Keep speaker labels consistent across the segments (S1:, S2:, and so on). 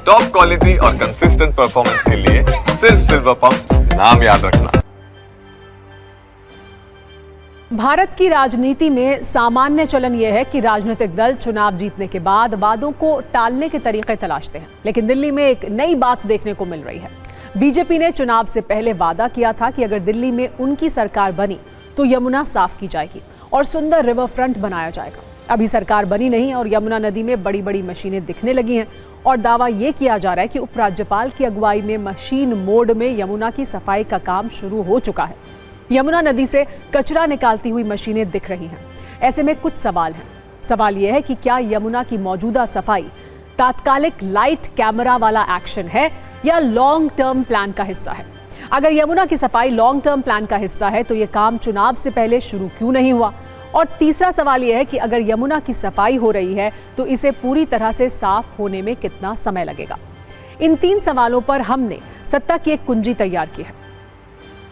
S1: Top quality और consistent performance के लिए सिर्फ सिल्वर पंप्स, नाम याद रखना।
S2: भारत की राजनीति में सामान्य चलन यह है कि राजनीतिक दल चुनाव जीतने के बाद वादों को टालने के तरीके तलाशते हैं, लेकिन दिल्ली में एक नई बात देखने को मिल रही है। बीजेपी ने चुनाव से पहले वादा किया था कि अगर दिल्ली में उनकी सरकार बनी तो यमुना साफ की जाएगी और सुंदर रिवर फ्रंट बनाया जाएगा। अभी सरकार बनी नहीं और यमुना नदी में बड़ी बड़ी मशीनें दिखने लगी हैं और दावा यह किया जा रहा है कि उपराज्यपाल की अगुवाई में मशीन मोड में यमुना की सफाई का काम शुरू हो चुका है। यमुना नदी से कचरा निकालती हुई मशीनें दिख रही हैं। ऐसे में कुछ सवाल हैं। सवाल यह है कि क्या यमुना की मौजूदा सफाई तात्कालिक लाइट कैमरा वाला एक्शन है या लॉन्ग टर्म प्लान का हिस्सा है? अगर यमुना की सफाई लॉन्ग टर्म प्लान का हिस्सा है तो यह काम चुनाव से पहले शुरू क्यों नहीं हुआ? और तीसरा सवाल यह है कि अगर यमुना की सफाई हो रही है तो इसे पूरी तरह से साफ होने में कितना समय लगेगा? इन 3 सवालों पर हमने सत्ता की एक कुंजी तैयार की है,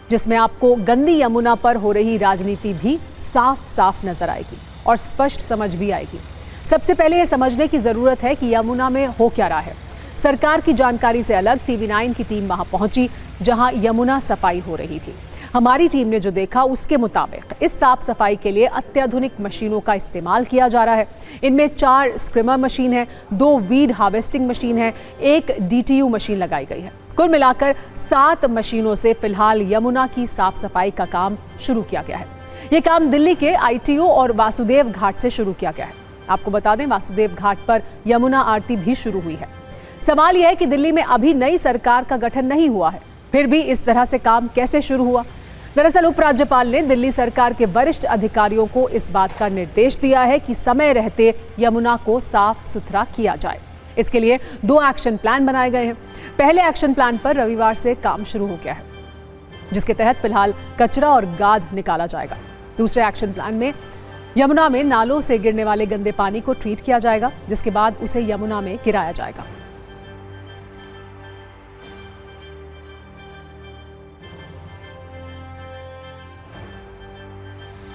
S2: जिसमें आपको गंदी यमुना पर हो रही राजनीति भी साफ साफ नजर आएगी और स्पष्ट समझ भी आएगी। सबसे पहले यह समझने की जरूरत है कि यमुना में हो क्या रहा है। सरकार की जानकारी से अलग टीवी 9 की टीम वहां पहुंची जहां यमुना सफाई हो रही थी। हमारी टीम ने जो देखा उसके मुताबिक इस साफ सफाई के लिए अत्याधुनिक मशीनों का इस्तेमाल किया जा रहा है। इनमें 4 स्क्रिमर मशीन है, 2 वीड हार्वेस्टिंग मशीन है, 1 DTU मशीन लगाई गई है। कुल मिलाकर 7 मशीनों से फिलहाल यमुना की साफ सफाई का काम शुरू किया गया है। यह काम दिल्ली के ITO और वासुदेव घाट से शुरू किया गया है। आपको बता दें, वासुदेव घाट पर यमुना आरती भी शुरू हुई है। सवाल यह है कि दिल्ली में अभी नई सरकार का गठन नहीं हुआ है, फिर भी इस तरह से काम कैसे शुरू हुआ? दरअसल उपराज्यपाल ने दिल्ली सरकार के वरिष्ठ अधिकारियों को इस बात का निर्देश दिया है कि समय रहते यमुना को साफ सुथरा किया जाए। इसके लिए 2 एक्शन प्लान बनाए गए हैं। पहले एक्शन प्लान पर रविवार से काम शुरू हो गया है, जिसके तहत फिलहाल कचरा और गाद निकाला जाएगा। दूसरे एक्शन प्लान में यमुना में नालों से गिरने वाले गंदे पानी को ट्रीट किया जाएगा, जिसके बाद उसे यमुना में गिराया जाएगा।